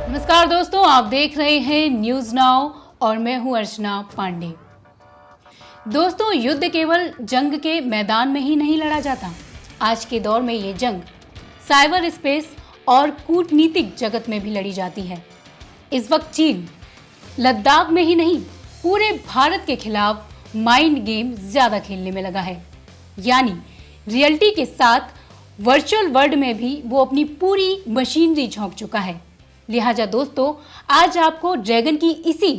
नमस्कार दोस्तों, आप देख रहे हैं न्यूज नाउ और मैं हूं अर्चना पांडे। दोस्तों, युद्ध केवल जंग के मैदान में ही नहीं लड़ा जाता। आज के दौर में ये जंग साइबर स्पेस और कूटनीतिक जगत में भी लड़ी जाती है। इस वक्त चीन लद्दाख में ही नहीं, पूरे भारत के खिलाफ माइंड गेम ज्यादा खेलने में लगा है। यानी रियलिटी के साथ वर्चुअल वर्ल्ड में भी वो अपनी पूरी मशीनरी झोंक चुका है। लिहाजा दोस्तों, आज आपको ड्रैगन की इसी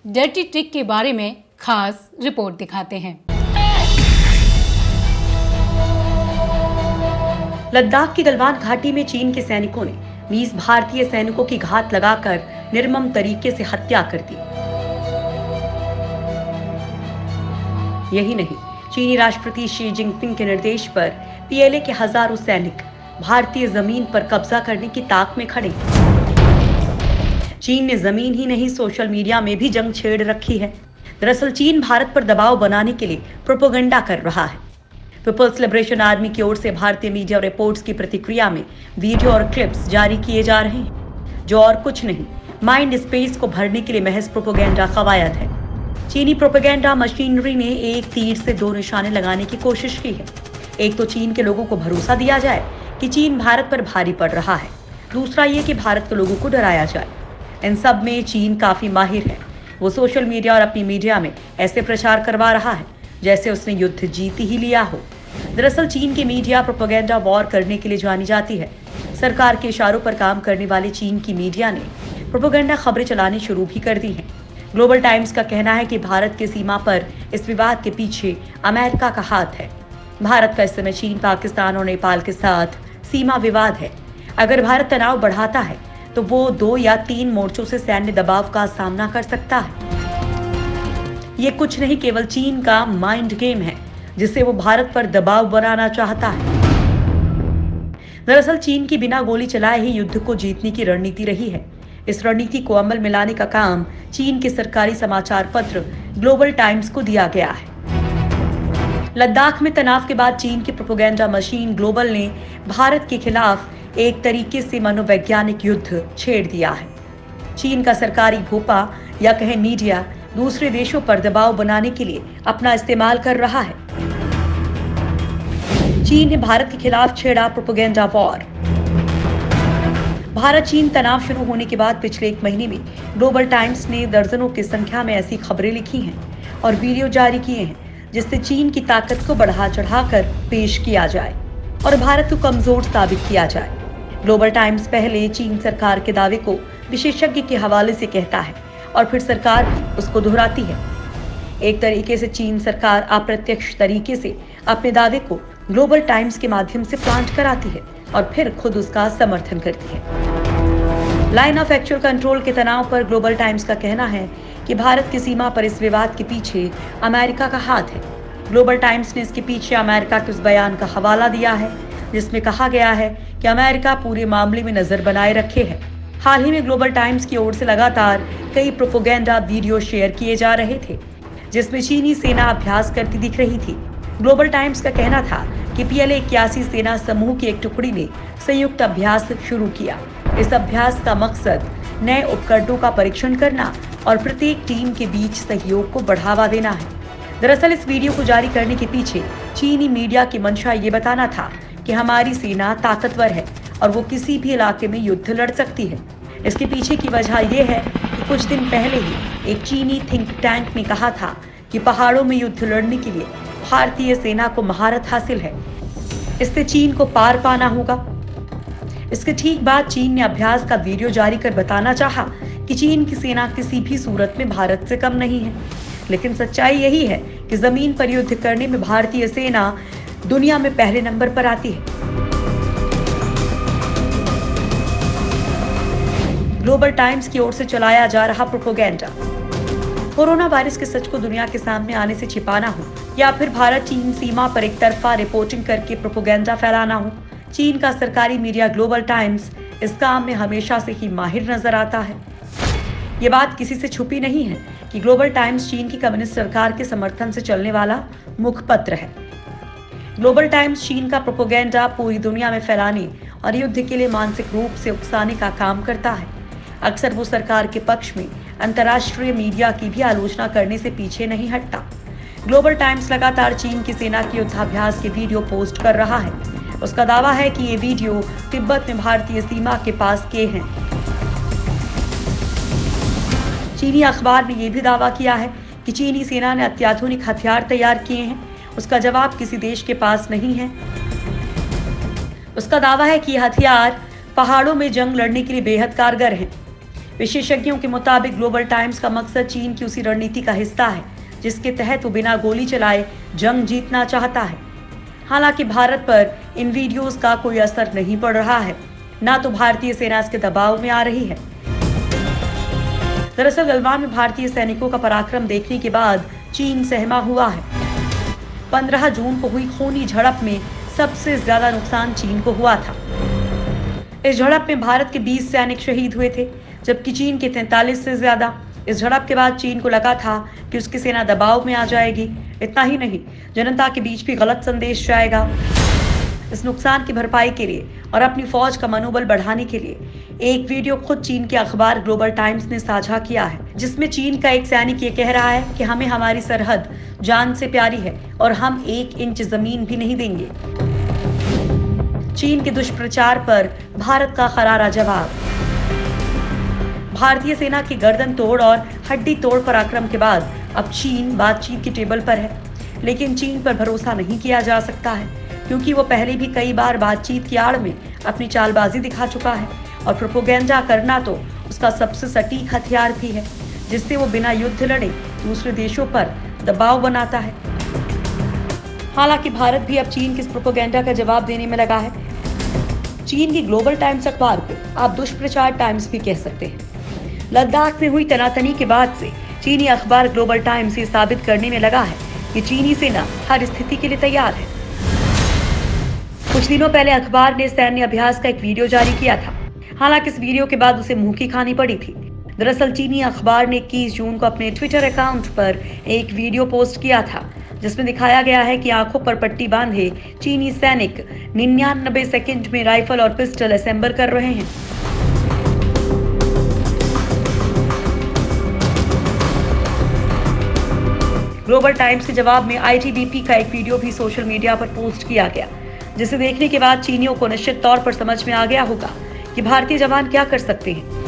डर्टी ट्रिक के बारे में खास रिपोर्ट दिखाते हैं। लद्दाख की गलवान घाटी में चीन के सैनिकों ने 20 भारतीय सैनिकों की घात लगाकर निर्मम तरीके से हत्या कर दी। यही नहीं, चीनी राष्ट्रपति शी जिनपिंग के निर्देश पर पीएलए के हजारों सैनिक भारतीय जमीन पर कब्जा करने की ताक में खड़े। चीन ने जमीन ही नहीं, सोशल मीडिया में भी जंग छेड़ रखी है। दरअसल चीन भारत पर दबाव बनाने के लिए प्रोपेगेंडा कर रहा है। पीपल्स लिबरेशन आर्मी की ओर से भारतीय मीडिया रिपोर्ट्स की प्रतिक्रिया में वीडियो और क्लिप्स जारी किए जा रहे हैं, जो और कुछ नहीं, माइंड स्पेस को भरने के लिए महज प्रोपेगेंडा कवायद है। चीनी प्रोपेगेंडा मशीनरी ने एक तीर से दो निशाने लगाने की कोशिश की है। एक तो चीन के लोगों को भरोसा दिया जाए कि चीन भारत पर भारी पड़ रहा है, दूसरा ये कि भारत के लोगों को डराया जाए। इन सब में चीन काफी माहिर है। वो सोशल मीडिया और अपनी मीडिया में ऐसे प्रचार करवा रहा है जैसे उसने युद्ध जीत ही लिया हो। दरअसल चीन की मीडिया प्रोपेगेंडा वॉर करने के लिए जानी जाती है। सरकार के इशारों पर काम करने वाली चीन की मीडिया ने प्रोपेगेंडा खबरें चलानी शुरू भी कर दी हैं। ग्लोबल टाइम्स का कहना है कि भारत की सीमा पर इस विवाद के पीछे अमेरिका का हाथ है। भारत का इस समय चीन, पाकिस्तान और नेपाल के साथ सीमा विवाद है। अगर भारत तनाव बढ़ाता है तो वो 2 या 3 मोर्चों से सैन्य दबाव का सामना कर सकता है। ये कुछ नहीं, केवल चीन का माइंड गेम है जिससे वो भारत पर दबाव बनाना चाहता है। दरअसल चीन की बिना गोली चलाए ही युद्ध को जीतने की रणनीति रही है। इस रणनीति को अमल में लाने का काम चीन के सरकारी समाचार पत्र ग्लोबल टाइम्स को दिया गया है। लद्दाख में तनाव के बाद चीन की प्रोपेगेंडा मशीन ग्लोबल ने भारत के खिलाफ एक तरीके से मनोवैज्ञानिक युद्ध छेड़ दिया है। चीन का सरकारी भोपा या कहें मीडिया दूसरे देशों पर दबाव बनाने के लिए अपना इस्तेमाल कर रहा है। चीन ने भारत के खिलाफ छेड़ा प्रोपेगेंडा वॉर। भारत चीन तनाव शुरू होने के बाद पिछले 1 महीने में ग्लोबल टाइम्स ने दर्जनों की संख्या में ऐसी खबरें लिखी हैं और वीडियो जारी किए हैं जिससे चीन की ताकत को बढ़ा चढ़ाकर पेश किया जाए और भारत को कमजोर साबित किया जाए। ग्लोबल टाइम्स पहले चीन सरकार के दावे को विशेषज्ञ के हवाले से कहता है और फिर सरकार उसको दोहराती है। एक तरीके से चीन सरकार अप्रत्यक्ष तरीके से अपने दावे को ग्लोबल टाइम्स के माध्यम से प्लांट कराती है और फिर खुद उसका समर्थन करती है। लाइन ऑफ एक्चुअल कंट्रोल के तनाव पर ग्लोबल टाइम्स का कहना है कि भारत की सीमा पर इस विवाद के पीछे अमेरिका का हाथ है। ग्लोबल टाइम्स ने इसके पीछे अमेरिका के उस बयान का हवाला दिया है जिसमें कहा गया है कि अमेरिका पूरे मामले में नजर बनाए रखे है। हाल ही में ग्लोबल टाइम्स की ओर से लगातार कई प्रोपेगेंडा वीडियो शेयर किए जा रहे थे जिसमें चीनी सेना अभ्यास करती दिख रही थी। ग्लोबल टाइम्स का कहना था कि पीएलए 81 सेना समूह की एक टुकड़ी ने संयुक्त अभ्यास शुरू किया। इस अभ्यास का मकसद नए उपकरणों का परीक्षण करना और प्रत्येक टीम के बीच सहयोग को बढ़ावा देना है। दरअसल इस वीडियो को जारी करने के पीछे चीनी मीडिया की मंशा ये बताना था कि हमारी सेना ताकतवर है और वो किसी भी इलाके में युद्ध लड़ सकती है। इसके पीछे की वजह यह है कि कुछ दिन पहले ही एक चीनी थिंक टैंक ने कहा था कि पहाड़ों में युद्ध लड़ने के लिए भारतीय सेना को महारत हासिल है, इससे चीन को पार पाना होगा। इसके ठीक बाद चीन ने अभ्यास का वीडियो जारी कर बताना चाहा कि चीन की सेना किसी भी सूरत में भारत से कम नहीं है। लेकिन सच्चाई यही है कि जमीन पर युद्ध करने में भारतीय सेना दुनिया में पहले नंबर पर आती है। ग्लोबल टाइम्स की ओर से चलाया जा रहा प्रोपेगेंडा कोरोना वायरस के सच को दुनिया के सामने आने से छिपाना हो या फिर भारत चीन सीमा पर एक तरफा रिपोर्टिंग करके प्रोपेगेंडा फैलाना हो, चीन का सरकारी मीडिया ग्लोबल टाइम्स इस काम में हमेशा से ही माहिर नजर आता है। ये बात किसी से छुपी नहीं है कि ग्लोबल टाइम्स चीन की कम्युनिस्ट सरकार के समर्थन से चलने वाला मुखपत्र है। ग्लोबल टाइम्स चीन का प्रोपेगेंडा पूरी दुनिया में फैलाने और युद्ध के लिए मानसिक रूप से उकसाने का काम करता है। अक्सर वो सरकार के पक्ष में अंतर्राष्ट्रीय मीडिया की भी आलोचना करने से पीछे नहीं हटता। ग्लोबल टाइम्स लगातार चीन की सेना के युद्धाभ्यास के वीडियो पोस्ट कर रहा है। उसका दावा है कि ये वीडियो तिब्बत में भारतीय सीमा के पास के हैं। चीनी अखबार ने यह भी दावा किया है कि चीनी सेना ने अत्याधुनिक हथियार तैयार किए हैं। उसका जवाब किसी देश के पास नहीं है। उसका दावा है कि ये हथियार पहाड़ों में जंग लड़ने के लिए बेहद कारगर हैं। विशेषज्ञों के मुताबिक ग्लोबल टाइम्स का मकसद चीन की उसी रणनीति का हिस्सा है जिसके तहत वो बिना गोली चलाए जंग जीतना चाहता है। हालांकि भारत पर इन वीडियोस का कोई असर नहीं पड़ रहा है, ना तो भारतीय सेना इसके दबाव में आ रही है। दरअसल गलवान में भारतीय सैनिकों का पराक्रम देखने के बाद चीन सहमा हुआ है। 15 जून को हुई खूनी झड़प में सबसे ज्यादा नुकसान चीन को हुआ था। इस झड़प में भारत के 20 सैनिक शहीद हुए थे, जबकि चीन के 43 से ज्यादा। इस झड़प के बाद चीन को लगा था कि उसकी सेना दबाव में आ जाएगी। इतना ही नहीं, जनता के बीच भी गलत संदेश जाएगा। इस नुकसान की भरपाई के लिए और अपनी फौज का मनोबल बढ़ाने के लिए एक वीडियो खुद चीन के अखबार ग्लोबल टाइम्स ने साझा किया है, जिसमें चीन का एक सैनिक ये कह रहा है कि हमें हमारी सरहद जान से प्यारी है और हम 1 इंच जमीन भी नहीं देंगे। चीन के दुष्प्रचार पर भारत का करारा जवाब। भारतीय सेना की गर्दन तोड़ और हड्डी तोड़ पराक्रम के बाद अब चीन बातचीत की टेबल पर है, लेकिन चीन पर भरोसा नहीं किया जा सकता है, क्योंकि वो पहले भी कई बार बातचीत की आड़ में अपनी चालबाजी दिखा चुका है और प्रोपेगेंडा करना तो उसका सबसे सटीक हथियार भी है, जिससे वो बिना युद्ध लड़े दूसरे देशों पर दबाव बनाता है। हालांकि भारत भी अब चीन के इस प्रोपेगेंडा का जवाब देने में लगा है। चीन की ग्लोबल टाइम्स अखबार को आप दुष्प्रचार टाइम्स भी कह सकते हैं। लद्दाख में हुई तनातनी के बाद से चीनी अखबार ग्लोबल टाइम्स ये साबित करने में लगा है कि चीनी सेना हर स्थिति के लिए तैयार है। कुछ दिनों पहले अखबार ने सैन्य अभ्यास का एक वीडियो जारी किया था। हालांकि इस वीडियो के बाद उसे मुंह की खानी पड़ी थी। दरअसल चीनी अखबार ने 21 जून को अपने ट्विटर अकाउंट पर एक वीडियो पोस्ट किया था, जिसमें दिखाया गया है कि आंखों पर पट्टी बांधे चीनी सैनिक 99 सेकंड में राइफल और पिस्टल असेंबल कर रहे हैं। ग्लोबल टाइम्स के जवाब में आईटीबीपी का एक वीडियो भी सोशल मीडिया पर पोस्ट किया गया, जिसे देखने के बाद चीनियों को निश्चित तौर पर समझ में आ गया होगा कि भारतीय जवान क्या कर सकते हैं।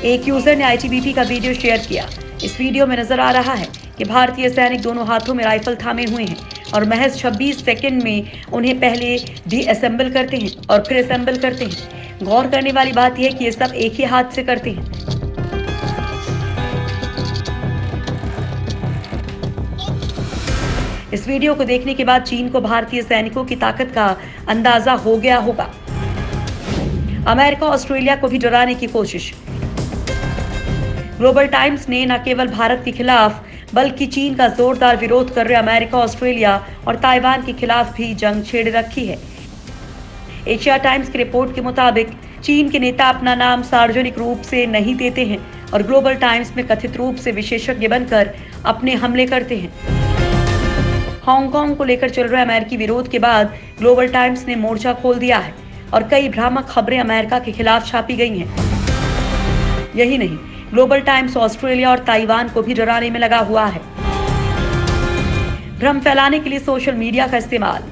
एक यूजर ने आईटीबीपी का वीडियो शेयर किया। इस वीडियो में नजर आ रहा है कि भारतीय सैनिक दोनों हाथों में राइफल थामे हुए हैं और महज 26 सेकंड में उन्हें पहले डिअसेंबल करते हैं और फिर असेंबल करते हैं। गौर करने वाली बात यह है कि ये सब एक ही हाथ से करते हैं। इस वीडियो को देखने के बाद चीन को भारतीय सैनिकों की ताकत का अंदाजा हो गया होगा। अमेरिका ऑस्ट्रेलिया को भी डराने की कोशिश। ग्लोबल टाइम्स ने न केवल भारत के खिलाफ बल्कि चीन का जोरदार विरोध कर रहे अमेरिका, ऑस्ट्रेलिया और ताइवान के खिलाफ भी जंग छेड़ रखी है। एशिया टाइम्स की रिपोर्ट के मुताबिक चीन के नेता अपना नाम सार्वजनिक रूप से नहीं देते हैं और ग्लोबल टाइम्स में कथित रूप से विशेषज्ञ बनकर अपने हमले करते हैं। हांगकांग को लेकर चल रहे अमेरिकी विरोध के बाद ग्लोबल टाइम्स ने मोर्चा खोल दिया है और कई भ्रामक खबरें अमेरिका के खिलाफ छापी गई हैं। यही नहीं, ग्लोबल टाइम्स ऑस्ट्रेलिया और ताइवान को भी डराने में लगा हुआ है। भ्रम फैलाने के लिए सोशल मीडिया का इस्तेमाल।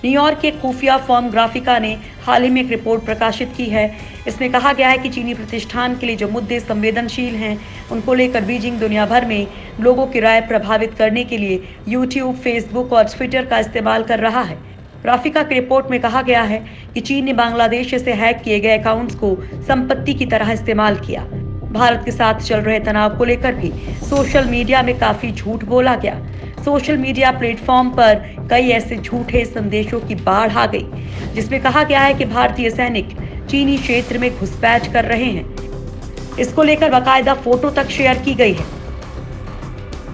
न्यूयॉर्क के खुफिया फर्म ग्राफिका ने हाल ही में एक रिपोर्ट प्रकाशित की है। इसमें कहा गया है कि चीनी प्रतिष्ठान के लिए जो मुद्दे संवेदनशील हैं, उनको लेकर बीजिंग दुनिया भर में लोगों की राय प्रभावित करने के लिए यूट्यूब, फेसबुक और ट्विटर का इस्तेमाल कर रहा है। ग्राफिका की रिपोर्ट में कहा गया है कि चीन ने बांग्लादेश से हैक किए गए अकाउंट्स को संपत्ति की तरह इस्तेमाल किया। भारत के साथ चल रहे तनाव को लेकर भी सोशल मीडिया में काफी झूठ बोला गया। सोशल मीडिया प्लेटफॉर्म पर कई ऐसे झूठे संदेशों की बाढ़ आ गई, जिसमें कहा गया है कि भारतीय सैनिक चीनी क्षेत्र में घुसपैठ कर रहे हैं। इसको लेकर बाकायदा फोटो तक शेयर की गई है।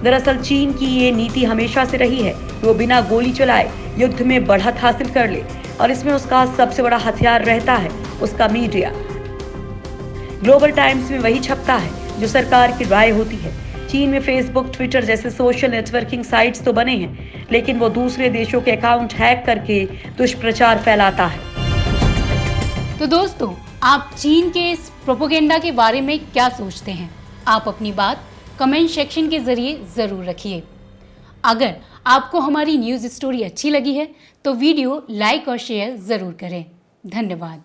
दरअसल चीन की ये नीति हमेशा से रही है कि वो बिना गोली चलाए युद्ध में बढ़त हासिल कर ले, और इसमें उसका सबसे बड़ा हथियार रहता है उसका मीडिया। ग्लोबल टाइम्स में वही छपता है जो सरकार की राय होती है। चीन में फेसबुक, ट्विटर जैसे सोशल नेटवर्किंग साइट्स तो बने हैं, लेकिन वो दूसरे देशों के अकाउंट हैक करके दुष्प्रचार फैलाता है। तो दोस्तों, आप चीन के इस प्रोपेगेंडा के बारे में क्या सोचते हैं? आप अपनी बात कमेंट सेक्शन के जरिए ज़रूर रखिए। अगर आपको हमारी न्यूज़ स्टोरी अच्छी लगी है तो वीडियो लाइक और शेयर ज़रूर करें। धन्यवाद।